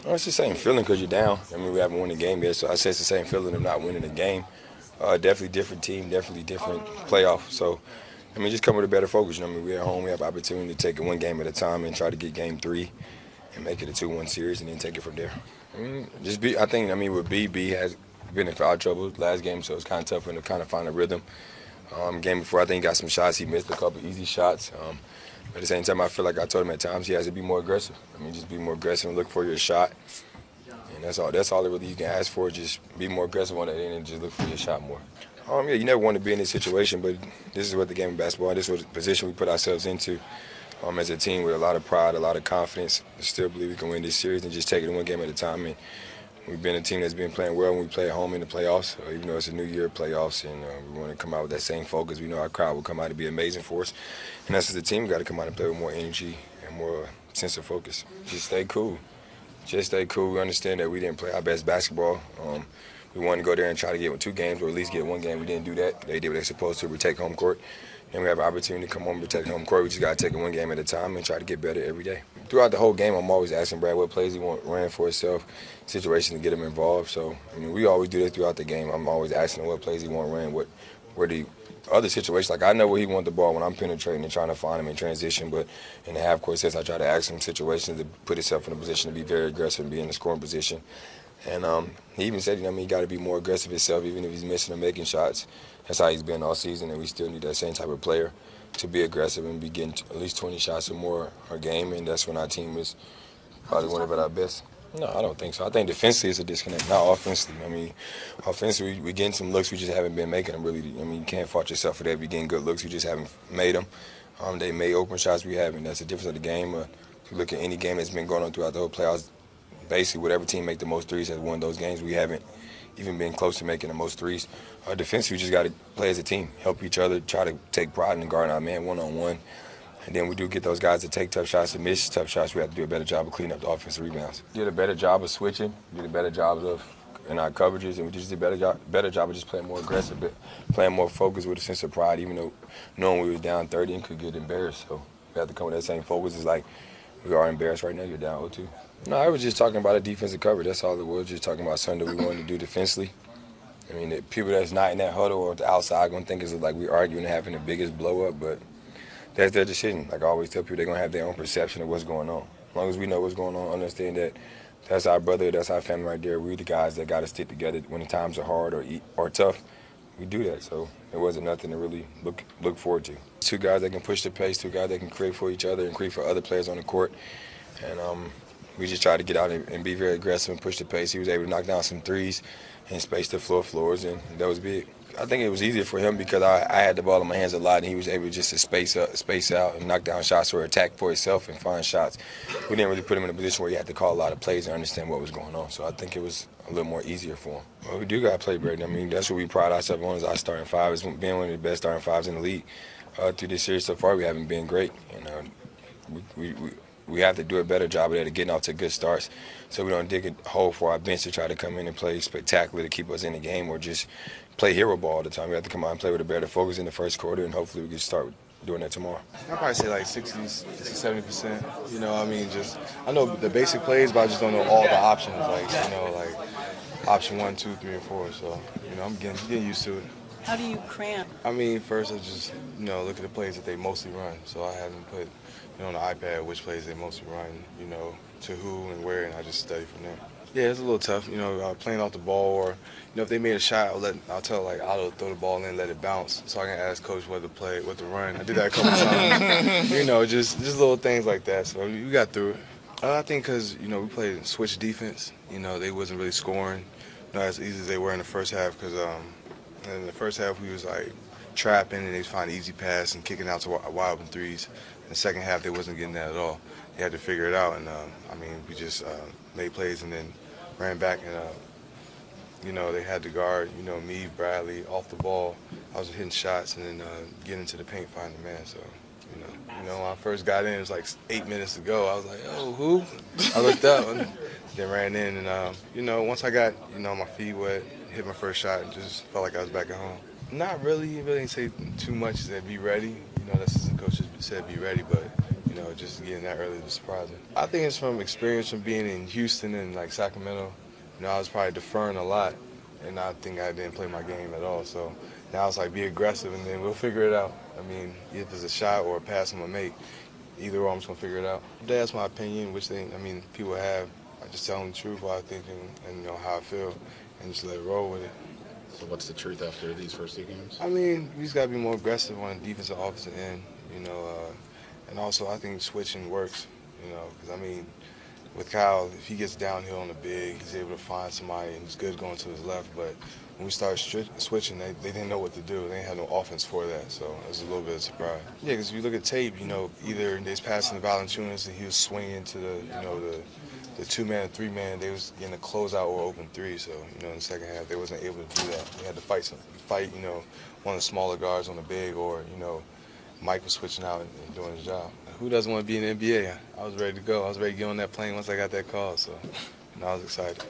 Well, it's the same feeling because you're down. I mean, we haven't won the game yet, so I say it's the same feeling of not winning the game. Definitely different team, definitely different playoff. So, I mean, just come with a better focus. I mean, we're at home. We have opportunity to take it one game at a time and try to get game 3 and make it a 2-1 series and then take it from there. I mean, with B has been in foul trouble last game, so it's kind of tough for him to kind of find a rhythm. Game before, I think he got some shots. He missed a couple easy shots. At the same time, I feel like I told him at times he has to be more aggressive. I mean, just be more aggressive and look for your shot. And that's all. That's all really you can ask for. Just be more aggressive on that end and just look for your shot more. Yeah, you never want to be in this situation, but this is what the game of basketball. This is what the position we put ourselves into as a team with a lot of pride, a lot of confidence. I still believe we can win this series and just take it one game at a time. And we've been a team that's been playing well when we play at home in the playoffs, even though it's a new year playoffs, and we want to come out with that same focus. We know our crowd will come out to be amazing for us. And that's as a team, we got to come out and play with more energy and more sense of focus. Just stay cool. Just stay cool. We understand that we didn't play our best basketball. We wanted to go there and try to get 2 games or at least get 1 game. We didn't do that. They did what they're supposed to, protect home court. And we have an opportunity to come home and protect home court. We just got to take it 1 game at a time and try to get better every day. Throughout the whole game, I'm always asking Brad what plays he want ran for himself, situation to get him involved. So, I mean, we always do that throughout the game. I'm always asking him what plays he want ran, where the other situations. Like, I know where he wants the ball when I'm penetrating and trying to find him in transition, but in the half-court sets, I try to ask him situations to put himself in a position to be very aggressive and be in the scoring position. And he even said, he got to be more aggressive himself, even if he's missing or making shots. That's how he's been all season, and we still need that same type of player to be aggressive and be getting at least 20 shots or more a game, and that's when our team is probably one of our best. No, I don't think so. I think defensively it's a disconnect, not offensively. I mean, offensively, we're getting some looks, we just haven't been making them really. I mean, you can't fault yourself for that. We're getting good looks, we just haven't made them. They made open shots, we haven't. That's the difference of the game. If you look at any game that's been going on throughout the whole playoffs, basically whatever team make the most threes has won those games. We haven't even been close to making the most threes. Defensively, we just got to play as a team, help each other, try to take pride in guarding our man one-on-one. And then we do get those guys to take tough shots and miss tough shots. We have to do a better job of cleaning up the offensive rebounds. Did a better job of switching, did a better job in our coverages, and we just did a better job of just playing more aggressive, playing more focused with a sense of pride, even though knowing we were down 30 and could get embarrassed. So we have to come with that same focus. It's like we are embarrassed right now, you're down 0-2. No, I was just talking about a defensive cover. That's all it was, just talking about something that we wanted to do defensively. I mean, the people that's not in that huddle or the outside are going to think it's like we're arguing and having the biggest blow-up, but that's their decision. Like I always tell people, they're going to have their own perception of what's going on. As long as we know what's going on, understand that that's our brother, that's our family right there. We're the guys that got to stick together when the times are hard or tough. We do that, so it wasn't nothing to really look forward to. 2 guys that can push the pace, 2 guys that can create for each other and create for other players on the court. And we just tried to get out and be very aggressive and push the pace. He was able to knock down some threes and space the floors, and that was big. I think it was easier for him because I had the ball in my hands a lot, and he was able just to space out and knock down shots or attack for himself and find shots. We didn't really put him in a position where he had to call a lot of plays and understand what was going on. So I think it was a little more easier for him. Well, we do got to play better. I mean, that's what we pride ourselves on, is our starting 5. It's been one of the best starting 5s in the league. Through this series so far, we haven't been great. And we have to do a better job of that, of getting off to good starts, so we don't dig a hole for our bench to try to come in and play spectacular to keep us in the game or just play hero ball all the time. We have to come out and play with a better focus in the first quarter, and hopefully we can start doing that tomorrow. I'd probably say like 60, 70%. I know the basic plays, but I just don't know all the options. Like option 1, 2, 3, and 4. So, I'm getting used to it. How do you cramp? I mean, first I just, look at the plays that they mostly run. So I haven't put, on the iPad which plays they mostly run, to who and where, and I just study from there. Yeah, it's a little tough, playing off the ball, or, if they made a shot, I'll tell Otto to throw the ball in, let it bounce, so I can ask coach what to run. I did that a couple times. Just little things like that. So we got through it. I think because, we played switch defense. They wasn't really scoring, as easy as they were in the first half, because in the first half we was like trapping and they was finding easy pass and kicking out to wide open threes. In the second half they wasn't getting that at all. They had to figure it out, and we just made plays and then ran back, and they had to guard, me, Bradley, off the ball. I was hitting shots and then getting into the paint, finding the man. So, when I first got in, it was like 8 minutes to go. I was like, oh, who? I looked up and then ran in, and once I got, my feet wet, hit my first shot, and just felt like I was back at home. Not really. He really didn't say too much. He said, be ready. The assistant coach said, be ready, but, just getting that early was surprising. I think it's from experience from being in Houston and like Sacramento. I was probably deferring a lot, and I think I didn't play my game at all. So now it's like be aggressive, and then we'll figure it out. If it's a shot or a pass I'm gonna make, either or I'm just gonna figure it out. That's my opinion, which people have. I just tell them the truth, what I think, and how I feel, and just let it roll with it. So what's the truth after these first 2 games? We just got to be more aggressive on the defensive offensive end, and also I think switching works, because with Kyle, if he gets downhill on the big, he's able to find somebody and he's good going to his left. But when we started switching, they didn't know what to do. They didn't have no offense for that, so it was a little bit of a surprise. Yeah, because if you look at tape, either they was passing to Valanciunas and he was swinging to the 2-man and 3-man, they was getting a closeout or open 3. So, in the second half, they wasn't able to do that. They had to fight, one of the smaller guards on the big, or, Mike was switching out and doing his job. Who doesn't want to be in the NBA? I was ready to go. I was ready to get on that plane once I got that call, so I was excited.